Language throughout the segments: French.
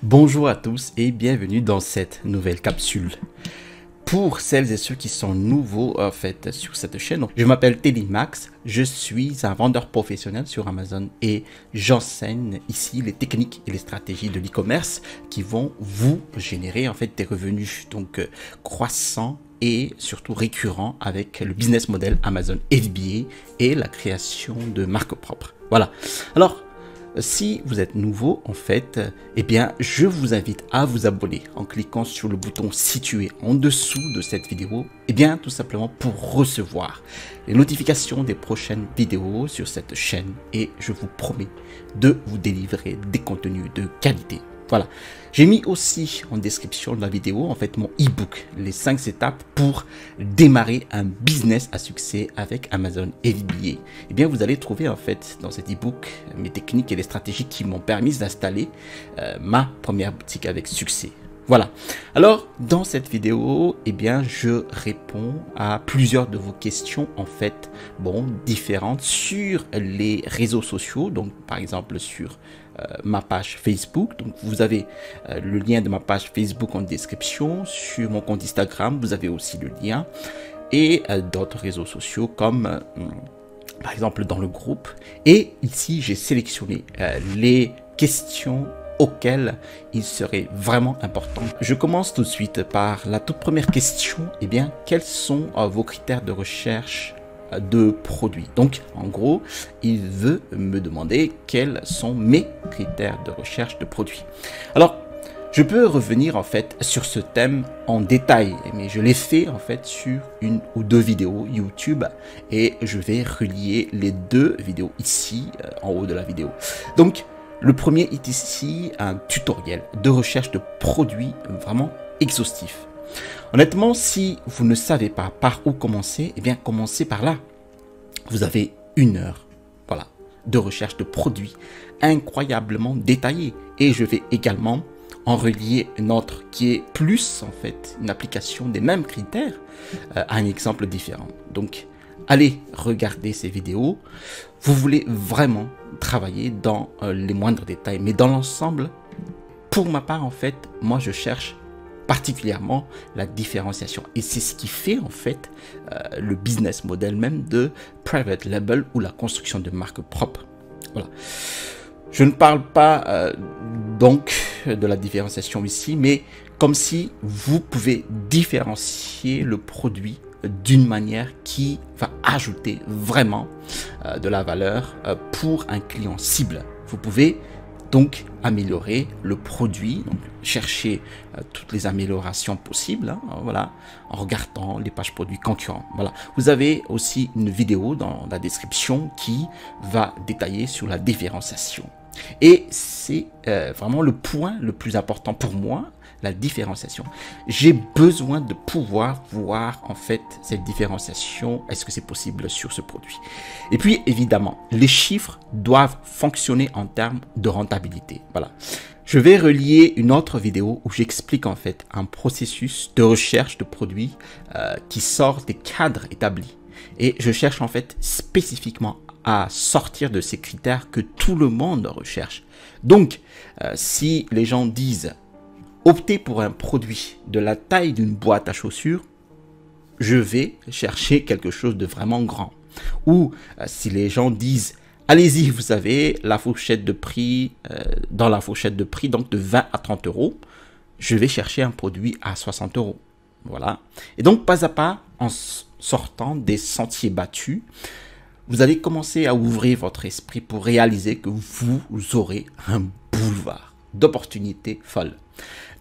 Bonjour à tous et bienvenue dans cette nouvelle capsule. Pour celles et ceux qui sont nouveaux en fait sur cette chaîne, je m'appelle Teddy Max, je suis un vendeur professionnel sur Amazon et j'enseigne ici les techniques et les stratégies de l'e-commerce qui vont vous générer en fait des revenus croissants et surtout récurrents avec le business model Amazon FBA et la création de marques propres. Voilà. Alors, si vous êtes nouveau, en fait, eh bien, je vous invite à vous abonner en cliquant sur le bouton situé en dessous de cette vidéo, eh bien, tout simplement pour recevoir les notifications des prochaines vidéos sur cette chaîne et je vous promets de vous délivrer des contenus de qualité. Voilà, j'ai mis aussi en description de la vidéo en fait mon e-book, les 5 étapes pour démarrer un business à succès avec Amazon FBA. Eh bien, vous allez trouver en fait dans cet e-book mes techniques et les stratégies qui m'ont permis d'installer ma première boutique avec succès. Voilà. Alors, dans cette vidéo, eh bien, je réponds à plusieurs de vos questions, en fait, différentes sur les réseaux sociaux. Donc, par exemple, sur ma page Facebook. Donc, vous avez le lien de ma page Facebook en description. Sur mon compte Instagram, vous avez aussi le lien. Et d'autres réseaux sociaux comme, par exemple, dans le groupe. Et ici, j'ai sélectionné les questions auquel il serait vraiment important. Je commence tout de suite par la toute première question. Eh bien, quels sont vos critères de recherche de produits? Donc, en gros, il veut me demander quels sont mes critères de recherche de produits. Alors, je peux revenir en fait sur ce thème en détail, mais je l'ai fait en fait sur une ou deux vidéos YouTube et je vais relier les deux vidéos ici en haut de la vidéo. Donc, le premier est ici un tutoriel de recherche de produits vraiment exhaustif. Honnêtement, si vous ne savez pas par où commencer, eh bien commencez par là. Vous avez 1 heure de recherche de produits incroyablement détaillés. Et je vais également en relier une autre qui est plus en fait une application des mêmes critères à un exemple différent. Donc, allez regarder ces vidéos. Vous voulez vraiment travailler dans les moindres détails. Mais dans l'ensemble, pour ma part, en fait, moi, je cherche particulièrement la différenciation. Et c'est ce qui fait, en fait, le business model même de private label ou la construction de marques propres. Voilà. Je ne parle pas donc de la différenciation ici, mais comme si vous pouvez différencier le produit d'une manière qui va ajouter vraiment de la valeur pour un client cible. Vous pouvez donc améliorer le produit, donc chercher toutes les améliorations possibles, voilà, en regardant les pages produits concurrents. Voilà. Vous avez aussi une vidéo dans la description qui va détailler sur la différenciation. Et c'est vraiment le point le plus important pour moi, la différenciation. J'ai besoin de pouvoir voir en fait cette différenciation, est-ce que c'est possible sur ce produit. Et puis évidemment, les chiffres doivent fonctionner en termes de rentabilité. Voilà. Je vais relier une autre vidéo où j'explique en fait un processus de recherche de produits qui sort des cadres établis. Et je cherche en fait spécifiquement à sortir de ces critères que tout le monde recherche. Donc, si les gens disent optez pour un produit de la taille d'une boîte à chaussures, je vais chercher quelque chose de vraiment grand. Ou si les gens disent allez-y, vous savez, la fourchette de prix, dans la fourchette de prix donc de 20 à 30 euros, je vais chercher un produit à 60 euros. Voilà. Et donc, pas à pas, en sortant des sentiers battus, vous allez commencer à ouvrir votre esprit pour réaliser que vous aurez un boulevard d'opportunités folles.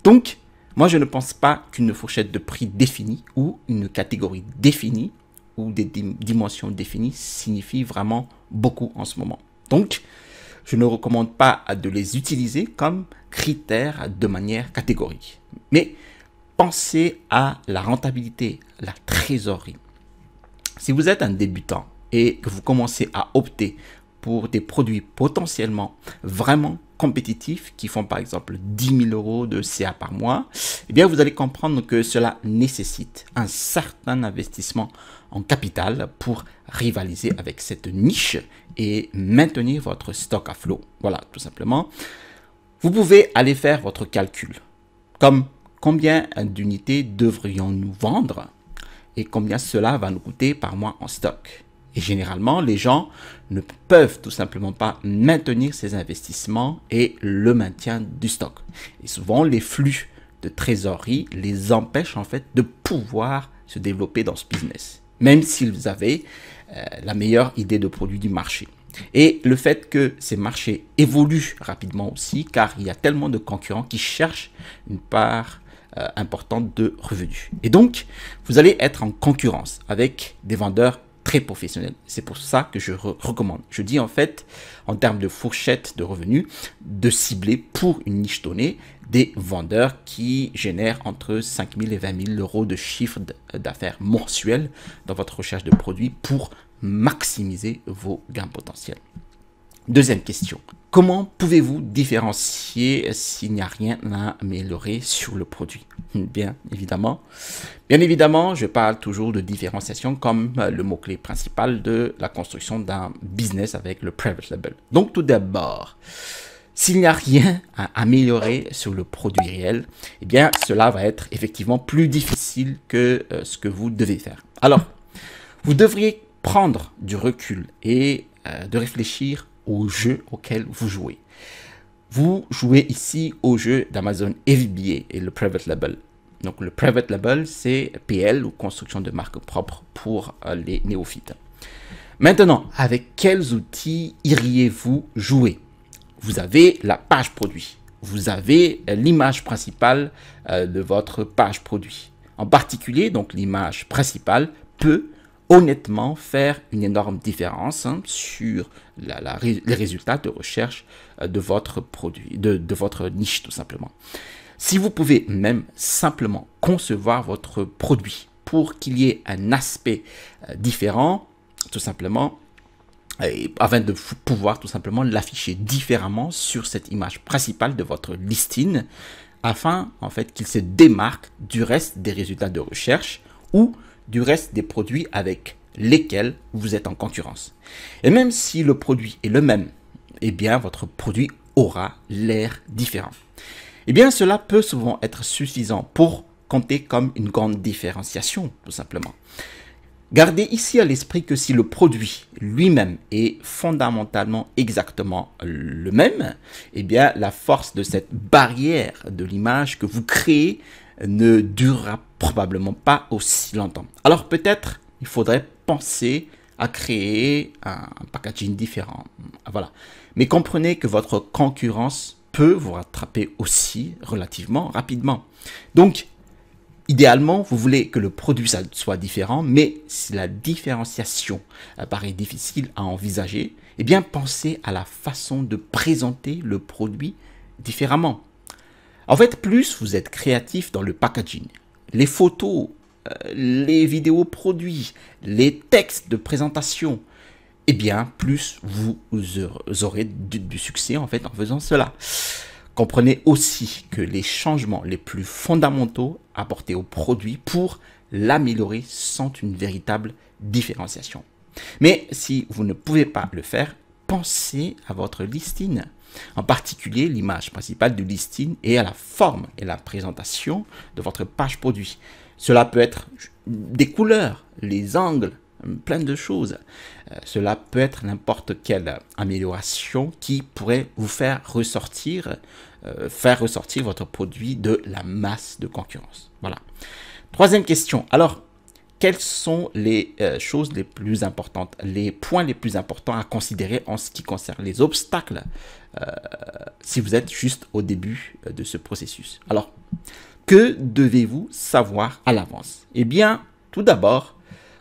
Donc, moi, je ne pense pas qu'une fourchette de prix définie ou une catégorie définie ou des dimensions définies signifie vraiment beaucoup en ce moment. Donc, je ne recommande pas de les utiliser comme critères de manière catégorique. Mais pensez à la rentabilité, la trésorerie. Si vous êtes un débutant et que vous commencez à opter pour des produits potentiellement vraiment compétitifs qui font par exemple 10 000 euros de CA par mois, eh bien vous allez comprendre que cela nécessite un certain investissement en capital pour rivaliser avec cette niche et maintenir votre stock à flot. Voilà, tout simplement. Vous pouvez aller faire votre calcul, comme combien d'unités devrions-nous vendre et combien cela va nous coûter par mois en stock. Et généralement, les gens ne peuvent tout simplement pas maintenir ces investissements et le maintien du stock. Et souvent, les flux de trésorerie les empêchent en fait de pouvoir se développer dans ce business, même s'ils avaient la meilleure idée de produit du marché. Et le fait que ces marchés évoluent rapidement aussi, car il y a tellement de concurrents qui cherchent une part importante de revenus. Et donc, vous allez être en concurrence avec des vendeurs très professionnels. C'est pour ça que je recommande. Je dis en fait, en termes de fourchette de revenus, de cibler pour une niche donnée des vendeurs qui génèrent entre 5 000 et 20 000 euros de chiffre d'affaires mensuel dans votre recherche de produits pour maximiser vos gains potentiels. Deuxième question. Comment pouvez-vous différencier s'il n'y a rien à améliorer sur le produit? Bien évidemment, je parle toujours de différenciation comme le mot-clé principal de la construction d'un business avec le private label. Donc tout d'abord, s'il n'y a rien à améliorer sur le produit réel, eh bien cela va être effectivement plus difficile que ce que vous devez faire. Alors, vous devriez prendre du recul et de réfléchir au jeu auquel vous jouez. Vous jouez ici au jeu d'Amazon FBA et le Private Label. Donc le Private Label, c'est PL ou construction de marque propre pour les néophytes. Maintenant, avec quels outils iriez-vous jouer? Vous avez la page produit. Vous avez l'image principale de votre page produit. En particulier, donc l'image principale peut honnêtement faire une énorme différence sur les résultats de recherche de votre produit, de votre niche tout simplement. Si vous pouvez même simplement concevoir votre produit pour qu'il y ait un aspect différent, tout simplement, afin de pouvoir tout simplement l'afficher différemment sur cette image principale de votre listing, afin en fait qu'il se démarque du reste des résultats de recherche ou du reste des produits avec lesquels vous êtes en concurrence. Et même si le produit est le même, eh bien votre produit aura l'air différent. Eh bien cela peut souvent être suffisant pour compter comme une grande différenciation, tout simplement. Gardez ici à l'esprit que si le produit lui-même est fondamentalement exactement le même, eh bien la force de cette barrière de l'image que vous créez ne durera probablement pas aussi longtemps. Alors peut-être il faudrait penser à créer un packaging différent. Voilà. Mais comprenez que votre concurrence peut vous rattraper aussi relativement rapidement. Donc, idéalement, vous voulez que le produit soit différent, mais si la différenciation paraît difficile à envisager, eh bien pensez à la façon de présenter le produit différemment. En fait, plus vous êtes créatif dans le packaging, les photos, les vidéos produits, les textes de présentation, eh bien, plus vous aurez du succès en fait en faisant cela. Comprenez aussi que les changements les plus fondamentaux apportés au produit pour l'améliorer sont une véritable différenciation. Mais si vous ne pouvez pas le faire, pensez à votre listing. En particulier, l'image principale du listing et à la forme et la présentation de votre page produit. Cela peut être des couleurs, les angles, plein de choses. Cela peut être n'importe quelle amélioration qui pourrait vous faire ressortir votre produit de la masse de concurrence. Voilà. Troisième question. Alors, quelles sont les choses les plus importantes, les points les plus importants à considérer en ce qui concerne les obstacles si vous êtes juste au début de ce processus? Alors, que devez-vous savoir à l'avance? Eh bien, tout d'abord,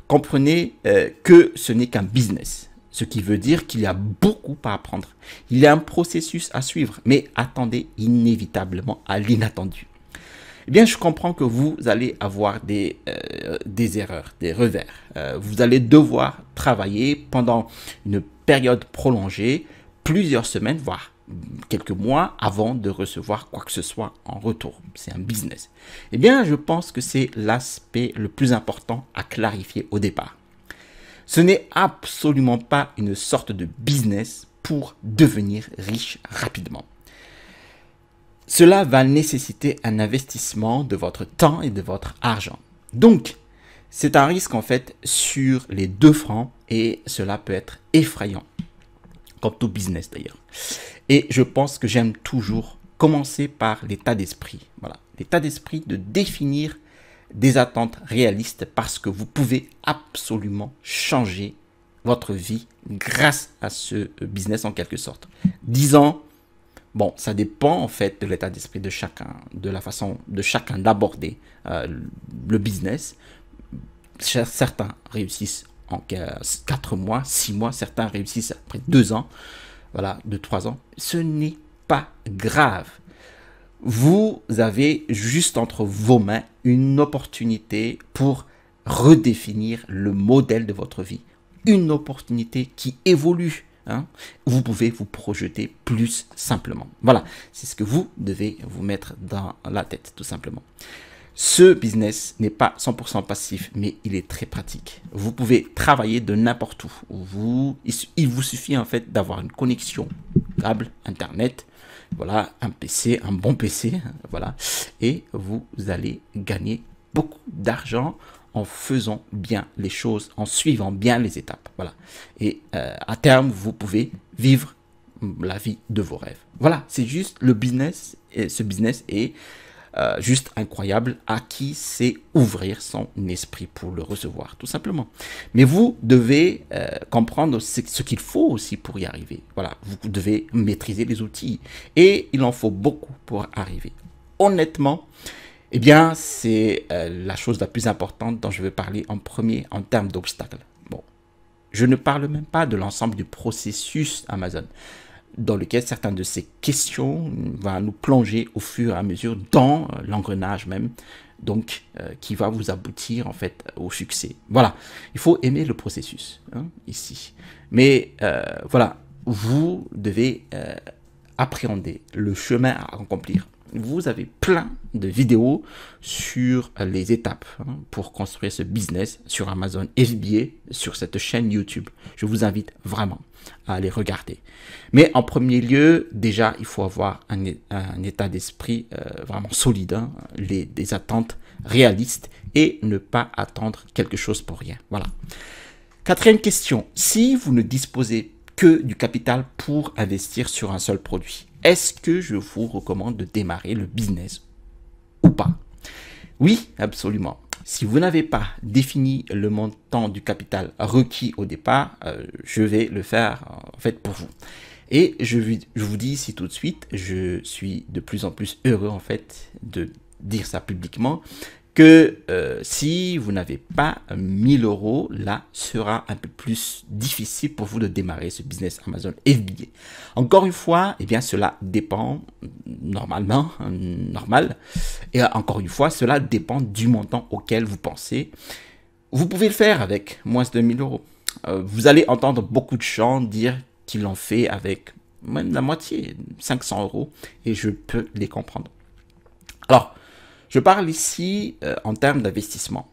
comprenez que ce n'est qu'un business, ce qui veut dire qu'il y a beaucoup à apprendre. Il y a un processus à suivre, mais attendez inévitablement à l'inattendu. Eh bien, je comprends que vous allez avoir des erreurs, des revers. Vous allez devoir travailler pendant une période prolongée, plusieurs semaines, voire quelques mois avant de recevoir quoi que ce soit en retour. C'est un business. Eh bien, je pense que c'est l'aspect le plus important à clarifier au départ. Ce n'est absolument pas une sorte de business pour devenir riche rapidement. Cela va nécessiter un investissement de votre temps et de votre argent. Donc, c'est un risque en fait sur les deux fronts et cela peut être effrayant, comme tout business d'ailleurs. Et je pense que j'aime toujours commencer par l'état d'esprit. Voilà, l'état d'esprit de définir des attentes réalistes parce que vous pouvez absolument changer votre vie grâce à ce business en quelque sorte. 10 ans, bon, ça dépend en fait de l'état d'esprit de chacun, de la façon de chacun d'aborder le business. Certains réussissent en 4 mois, 6 mois, certains réussissent après 2 ans, voilà, 2-3 ans. Ce n'est pas grave. Vous avez juste entre vos mains une opportunité pour redéfinir le modèle de votre vie. Une opportunité qui évolue. Hein. Vous pouvez vous projeter plus simplement. Voilà, c'est ce que vous devez vous mettre dans la tête, tout simplement. Ce business n'est pas 100% passif, mais il est très pratique. Vous pouvez travailler de n'importe où. Il vous suffit en fait d'avoir une connexion câble, Internet, voilà, un PC, un bon PC, voilà, et vous allez gagner beaucoup d'argent en faisant bien les choses, en suivant bien les étapes, voilà. Et à terme, vous pouvez vivre la vie de vos rêves. Voilà, c'est juste le business, et ce business est juste incroyable à qui sait ouvrir son esprit pour le recevoir, tout simplement. Mais vous devez comprendre ce qu'il faut aussi pour y arriver. Voilà, vous devez maîtriser les outils et il en faut beaucoup pour arriver. Honnêtement, eh bien, c'est la chose la plus importante dont je veux parler en premier en termes d'obstacles. Bon, je ne parle même pas de l'ensemble du processus Amazon, dans lequel certaines de ces questions vont nous plonger au fur et à mesure dans l'engrenage même, donc qui va vous aboutir en fait au succès. Voilà, il faut aimer le processus hein, ici. Mais voilà, vous devez appréhender le chemin à accomplir. Vous avez plein de vidéos sur les étapes hein, pour construire ce business sur Amazon FBA, sur cette chaîne YouTube. Je vous invite vraiment à les regarder. Mais en premier lieu, déjà, il faut avoir un état d'esprit vraiment solide, hein, des attentes réalistes et ne pas attendre quelque chose pour rien. Voilà. Quatrième question. Si vous ne disposez que du capital pour investir sur un seul produit, est-ce que je vous recommande de démarrer le business ou pas? Oui, absolument. Si vous n'avez pas défini le montant du capital requis au départ, je vais le faire en fait pour vous. Et je vous dis ici tout de suite, je suis de plus en plus heureux en fait de dire ça publiquement, que si vous n'avez pas 1000 €, là sera un peu plus difficile pour vous de démarrer ce business Amazon FBA. Encore une fois, eh bien cela dépend normalement, normal, et encore une fois, cela dépend du montant auquel vous pensez. Vous pouvez le faire avec moins de 1000 €. Vous allez entendre beaucoup de gens dire qu'ils l'ont fait avec même la moitié, 500 €, et je peux les comprendre. Alors, je parle ici en termes d'investissement.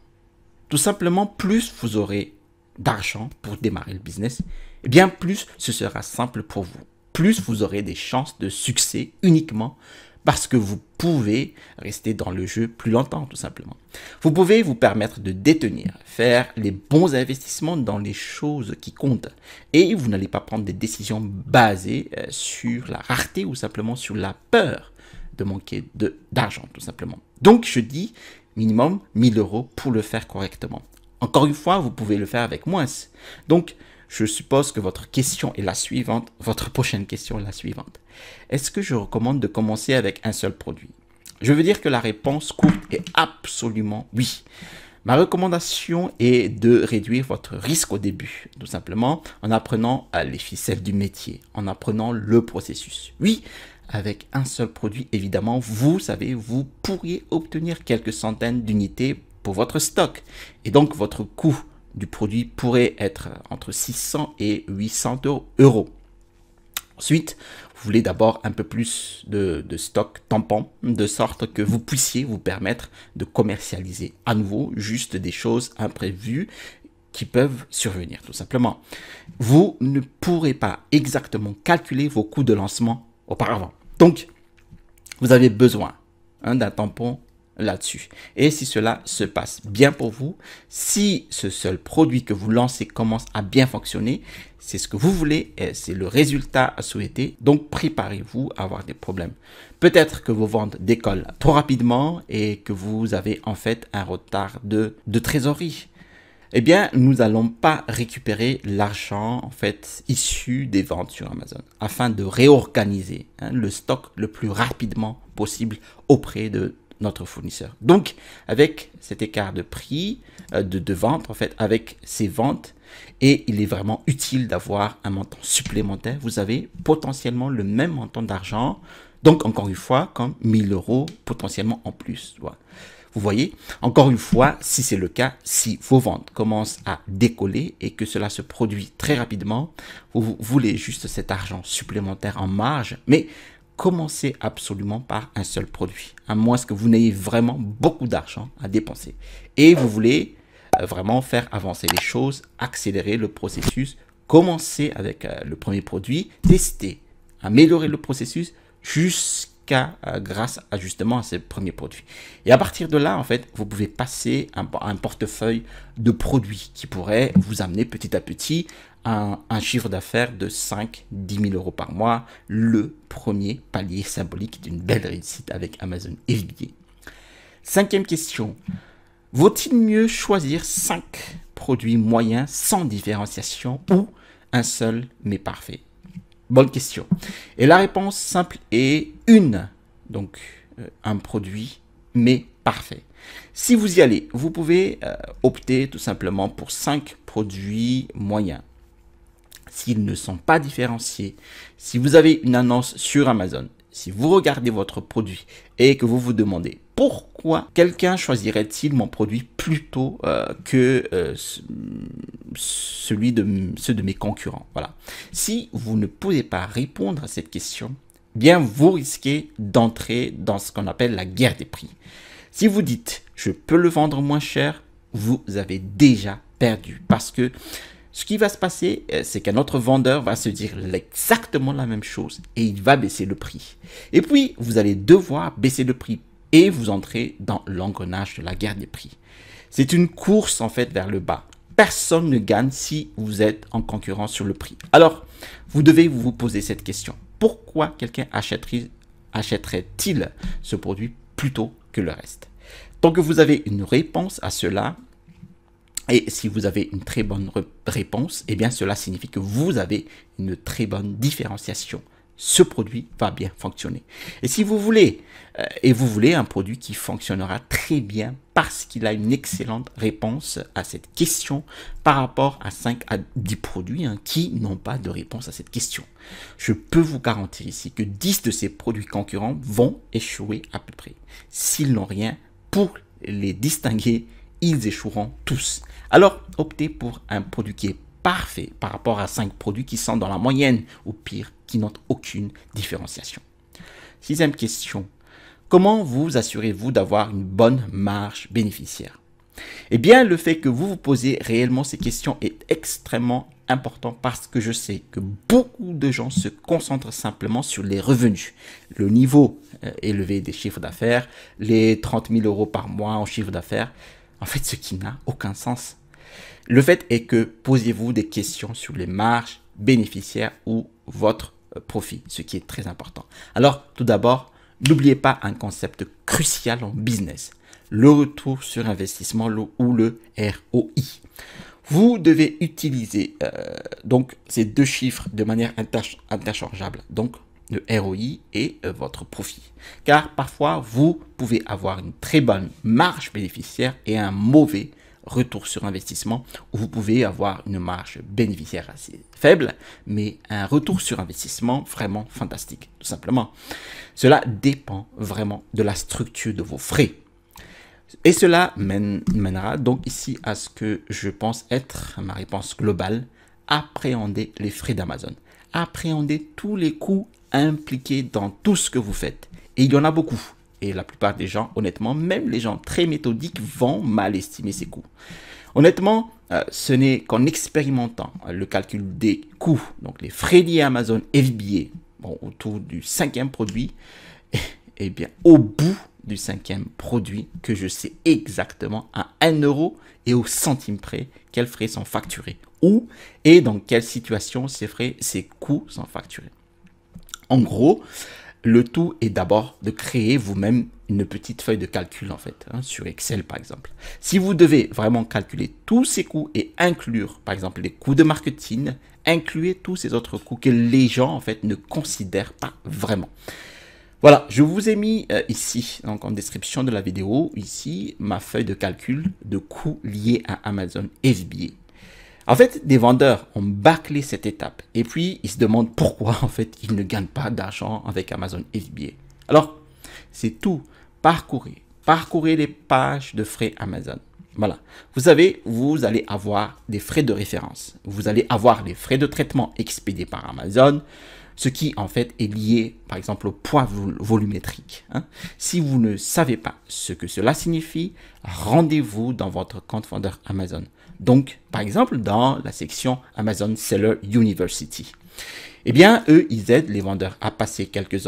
Tout simplement, plus vous aurez d'argent pour démarrer le business, eh bien plus ce sera simple pour vous. Plus vous aurez des chances de succès uniquement parce que vous pouvez rester dans le jeu plus longtemps, tout simplement. Vous pouvez vous permettre de détenir, faire les bons investissements dans les choses qui comptent. Et vous n'allez pas prendre des décisions basées sur la rareté ou simplement sur la peur de manquer d'argent, tout simplement. Donc, je dis minimum 1000 € pour le faire correctement. Encore une fois, vous pouvez le faire avec moins. Donc, je suppose que votre question est la suivante. Votre prochaine question est la suivante. Est-ce que je recommande de commencer avec un seul produit? Je veux dire que la réponse courte est absolument oui. Ma recommandation est de réduire votre risque au début, tout simplement en apprenant les ficelles du métier, en apprenant le processus. Oui, avec un seul produit, évidemment, vous savez, vous pourriez obtenir quelques centaines d'unités pour votre stock. Et donc, votre coût du produit pourrait être entre 600 et 800 €. Ensuite, vous voulez d'abord un peu plus de stock tampon, de sorte que vous puissiez vous permettre de commercialiser à nouveau juste des choses imprévues qui peuvent survenir, tout simplement. Vous ne pourrez pas exactement calculer vos coûts de lancement auparavant. Donc, vous avez besoin d'un tampon là-dessus. Et si cela se passe bien pour vous, si ce seul produit que vous lancez commence à bien fonctionner, c'est ce que vous voulez et c'est le résultat à souhaiter. Donc, préparez-vous à avoir des problèmes. Peut-être que vos ventes décollent trop rapidement et que vous avez en fait un retard de trésorerie. Eh bien, nous n'allons pas récupérer l'argent en fait issu des ventes sur Amazon afin de réorganiser le stock le plus rapidement possible auprès de notre fournisseur. Donc, avec cet écart de prix de vente, en fait, avec ces ventes, et il est vraiment utile d'avoir un montant supplémentaire. Vous avez potentiellement le même montant d'argent, donc encore une fois, comme 1000 euros potentiellement en plus. Voilà. Vous voyez, encore une fois, si c'est le cas, si vos ventes commencent à décoller et que cela se produit très rapidement, vous voulez juste cet argent supplémentaire en marge, mais commencez absolument par un seul produit, à moins que vous n'ayez vraiment beaucoup d'argent à dépenser. Et vous voulez vraiment faire avancer les choses, accélérer le processus, commencer avec le premier produit, tester, améliorer le processus jusqu'à grâce à justement à ces premiers produits. Et à partir de là, en fait, vous pouvez passer à un portefeuille de produits qui pourrait vous amener petit à petit à un chiffre d'affaires de 5-10 000 euros par mois, le premier palier symbolique d'une belle réussite avec Amazon FBA. Cinquième question. Vaut-il mieux choisir 5 produits moyens sans différenciation ou un seul mais parfait? Bonne question. Et la réponse simple est une. Donc, un produit mais parfait. Si vous y allez, vous pouvez opter tout simplement pour 5 produits moyens. S'ils ne sont pas différenciés, si vous avez une annonce sur Amazon, si vous regardez votre produit et que vous vous demandez pourquoi quelqu'un choisirait-il mon produit plutôt que ceux de mes concurrents. Voilà. Si vous ne pouvez pas répondre à cette question, bien vous risquez d'entrer dans ce qu'on appelle la guerre des prix. Si vous dites je peux le vendre moins cher, vous avez déjà perdu parce que ce qui va se passer, c'est qu'un autre vendeur va se dire exactement la même chose et il va baisser le prix. Et puis, vous allez devoir baisser le prix et vous entrez dans l'engrenage de la guerre des prix. C'est une course en fait vers le bas. Personne ne gagne si vous êtes en concurrence sur le prix. Alors, vous devez vous poser cette question. Pourquoi quelqu'un achèterait-il ce produit plutôt que le reste? Tant que vous avez une réponse à cela, et si vous avez une très bonne réponse, eh bien cela signifie que vous avez une très bonne différenciation. Ce produit va bien fonctionner. Et si vous voulez, un produit qui fonctionnera très bien parce qu'il a une excellente réponse à cette question par rapport à 5 à 10 produits qui n'ont pas de réponse à cette question. Je peux vous garantir ici que 10 de ces produits concurrents vont échouer à peu près. S'ils n'ont rien, pour les distinguer, ils échoueront tous. Alors, optez pour un produit qui est parfait par rapport à 5 produits qui sont dans la moyenne ou pire, qui n'ont aucune différenciation. Sixième question. Comment vous assurez-vous d'avoir une bonne marge bénéficiaire? Eh bien, le fait que vous vous posez réellement ces questions est extrêmement important parce que je sais que beaucoup de gens se concentrent simplement sur les revenus, le niveau élevé des chiffres d'affaires, les 30 000 euros par mois en chiffre d'affaires. En fait, ce qui n'a aucun sens. Le fait est que posez-vous des questions sur les marges bénéficiaires ou votre profit, ce qui est très important. Alors, tout d'abord, n'oubliez pas un concept crucial en business, le retour sur investissement ou le ROI. Vous devez utiliser donc ces deux chiffres de manière interchangeable, donc le ROI et votre profit. Car parfois, vous pouvez avoir une très bonne marge bénéficiaire et un mauvais retour sur investissement, où vous pouvez avoir une marge bénéficiaire assez faible, mais un retour sur investissement vraiment fantastique, tout simplement. Cela dépend vraiment de la structure de vos frais. Et cela mènera donc ici à ce que je pense être ma réponse globale: appréhender les frais d'Amazon. Appréhender tous les coûts impliqués dans tout ce que vous faites. Et il y en a beaucoup. Et la plupart des gens, honnêtement, même les gens très méthodiques, vont mal estimer ces coûts. Honnêtement, ce n'est qu'en expérimentant le calcul des coûts, donc les frais liés à Amazon FBA, bon, autour du 5e produit, eh bien, au bout du 5e produit, que je sais exactement à 1 euro et au centime près quels frais sont facturés, où et dans quelle situation ces coûts sont facturés. En gros, le tout est d'abord de créer vous-même une petite feuille de calcul en fait, sur Excel par exemple. Si vous devez vraiment calculer tous ces coûts et inclure par exemple les coûts de marketing, incluez tous ces autres coûts que les gens en fait ne considèrent pas vraiment. Voilà, je vous ai mis ici, donc en description de la vidéo, ici ma feuille de calcul de coûts liés à Amazon FBA. En fait, des vendeurs ont bâclé cette étape et puis ils se demandent pourquoi en fait ils ne gagnent pas d'argent avec Amazon FBA. Alors, c'est tout. Parcourez les pages de frais Amazon. Voilà. Vous savez, vous allez avoir des frais de référence. Vous allez avoir les frais de traitement expédiés par Amazon, ce qui en fait est lié par exemple au poids volumétrique. Si vous ne savez pas ce que cela signifie, rendez-vous dans votre compte vendeur Amazon. Donc, par exemple, dans la section Amazon Seller University. Eh bien, eux, ils aident les vendeurs à passer quelques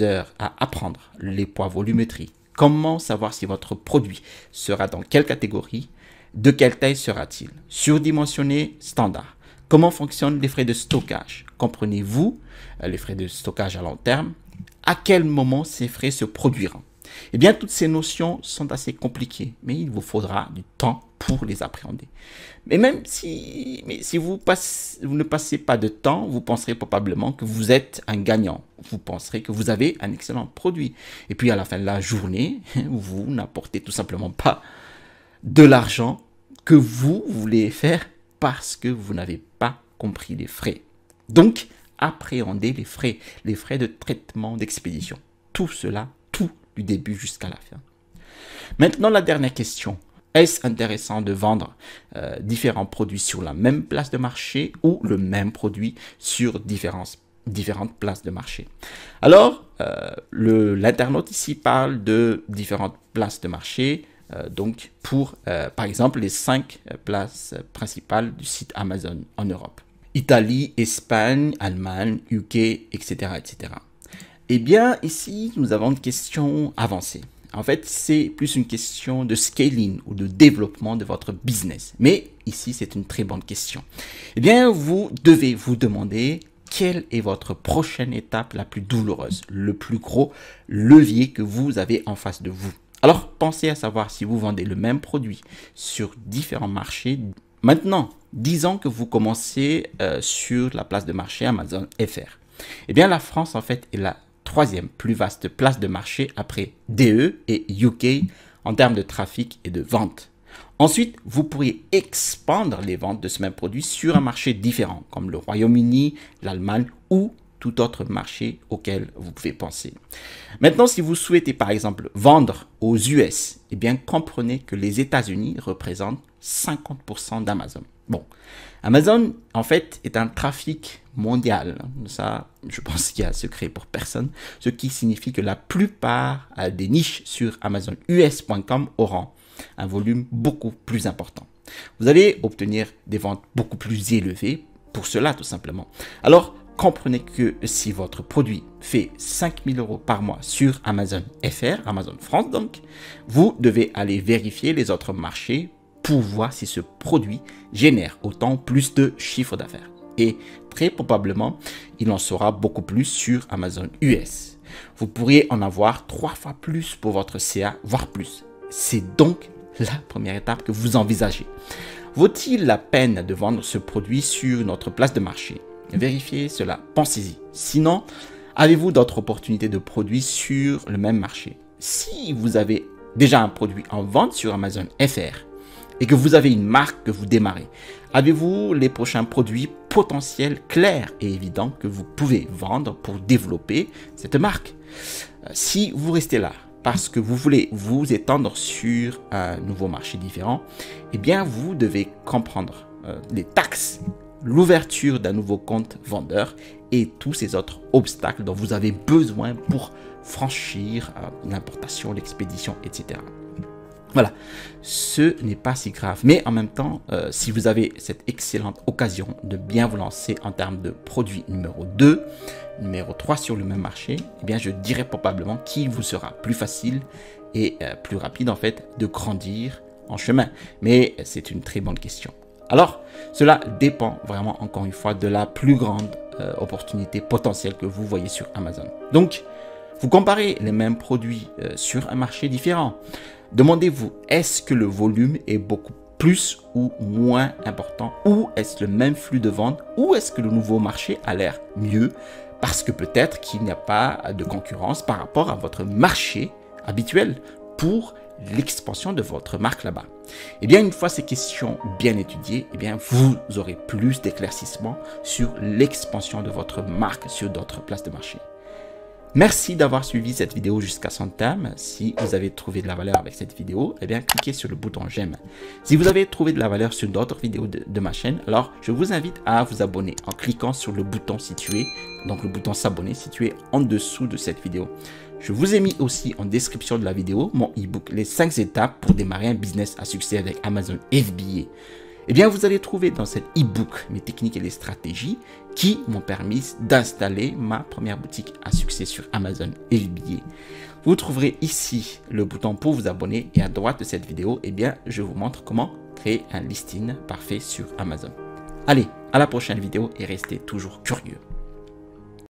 heures à apprendre les poids volumétriques. Comment savoir si votre produit sera dans quelle catégorie, de quelle taille sera-t-il, surdimensionné, standard. Comment fonctionnent les frais de stockage? Comprenez-vous les frais de stockage à long terme? À quel moment ces frais se produiront? Eh bien, toutes ces notions sont assez compliquées, mais il vous faudra du temps pour les appréhender. Mais même si vous ne passez pas de temps, vous penserez probablement que vous êtes un gagnant. Vous penserez que vous avez un excellent produit. Et puis à la fin de la journée, vous n'apportez tout simplement pas de l'argent que vous voulez faire parce que vous n'avez pas compris les frais. Donc, appréhendez les frais de traitement d'expédition. Tout cela, tout du début jusqu'à la fin. Maintenant, la dernière question. Est-ce intéressant de vendre différents produits sur la même place de marché ou le même produit sur différentes places de marché? Alors, l'internaute ici parle de différentes places de marché. Donc, pour, par exemple, les 5 places principales du site Amazon en Europe. Italie, Espagne, Allemagne, UK, etc., etc. Eh bien, ici, nous avons une question avancée. En fait, c'est plus une question de scaling ou de développement de votre business. Mais ici, c'est une très bonne question. Eh bien, vous devez vous demander quelle est votre prochaine étape la plus douloureuse, le plus gros levier que vous avez en face de vous. Alors, pensez à savoir si vous vendez le même produit sur différents marchés. Maintenant, disons que vous commencez sur la place de marché Amazon FR. Eh bien, la France, en fait, est la 3e plus vaste place de marché après DE et UK en termes de trafic et de vente. Ensuite, vous pourriez expandre les ventes de ce même produit sur un marché différent, comme le Royaume-Uni, l'Allemagne ou tout autre marché auquel vous pouvez penser. Maintenant, si vous souhaitez par exemple vendre aux US, eh bien comprenez que les États-Unis représentent 50% d'Amazon. Bon, Amazon en fait est un trafic mondial. Ça, je pense qu'il y a secret pour personne. Ce qui signifie que la plupart des niches sur AmazonUS.com auront un volume beaucoup plus important. Vous allez obtenir des ventes beaucoup plus élevées pour cela tout simplement. Alors, comprenez que si votre produit fait 5 000 € par mois sur Amazon FR, Amazon France donc, vous devez aller vérifier les autres marchés pour voir si ce produit génère autant plus de chiffre d'affaires. Et très probablement, il en sera beaucoup plus sur Amazon US. Vous pourriez en avoir 3 fois plus pour votre CA, voire plus. C'est donc la première étape que vous envisagez. Vaut-il la peine de vendre ce produit sur notre place de marché? Vérifiez cela, pensez-y. Sinon, avez-vous d'autres opportunités de produits sur le même marché? Si vous avez déjà un produit en vente sur Amazon FR et que vous avez une marque que vous démarrez, avez-vous les prochains produits potentiels clairs et évidents que vous pouvez vendre pour développer cette marque? Si vous restez là parce que vous voulez vous étendre sur un nouveau marché différent, eh bien vous devez comprendre les taxes, l'ouverture d'un nouveau compte vendeur et tous ces autres obstacles dont vous avez besoin pour franchir l'importation, l'expédition, etc. Voilà, ce n'est pas si grave. Mais en même temps, si vous avez cette excellente occasion de bien vous lancer en termes de produit numéro 2, numéro 3 sur le même marché, eh bien, je dirais probablement qu'il vous sera plus facile et plus rapide en fait de grandir en chemin. Mais c'est une très bonne question. Alors, cela dépend vraiment encore une fois de la plus grande opportunité potentielle que vous voyez sur Amazon. Donc, vous comparez les mêmes produits sur un marché différent. Demandez-vous, est-ce que le volume est beaucoup plus ou moins important, ou est-ce le même flux de vente, ou est-ce que le nouveau marché a l'air mieux parce que peut-être qu'il n'y a pas de concurrence par rapport à votre marché habituel pour l'expansion de votre marque là-bas. Et bien, une fois ces questions bien étudiées, eh bien, vous aurez plus d'éclaircissements sur l'expansion de votre marque sur d'autres places de marché. Merci d'avoir suivi cette vidéo jusqu'à son terme. Si vous avez trouvé de la valeur avec cette vidéo, eh bien, cliquez sur le bouton j'aime. Si vous avez trouvé de la valeur sur d'autres vidéos de ma chaîne, alors je vous invite à vous abonner en cliquant sur le bouton situé, donc le bouton s'abonner situé en dessous de cette vidéo. Je vous ai mis aussi en description de la vidéo mon e-book, les 5 étapes pour démarrer un business à succès avec Amazon FBA. Eh bien, vous allez trouver dans cet e-book mes techniques et les stratégies qui m'ont permis d'installer ma première boutique à succès sur Amazon FBA. Vous trouverez ici le bouton pour vous abonner et à droite de cette vidéo, eh bien, je vous montre comment créer un listing parfait sur Amazon. Allez, à la prochaine vidéo et restez toujours curieux.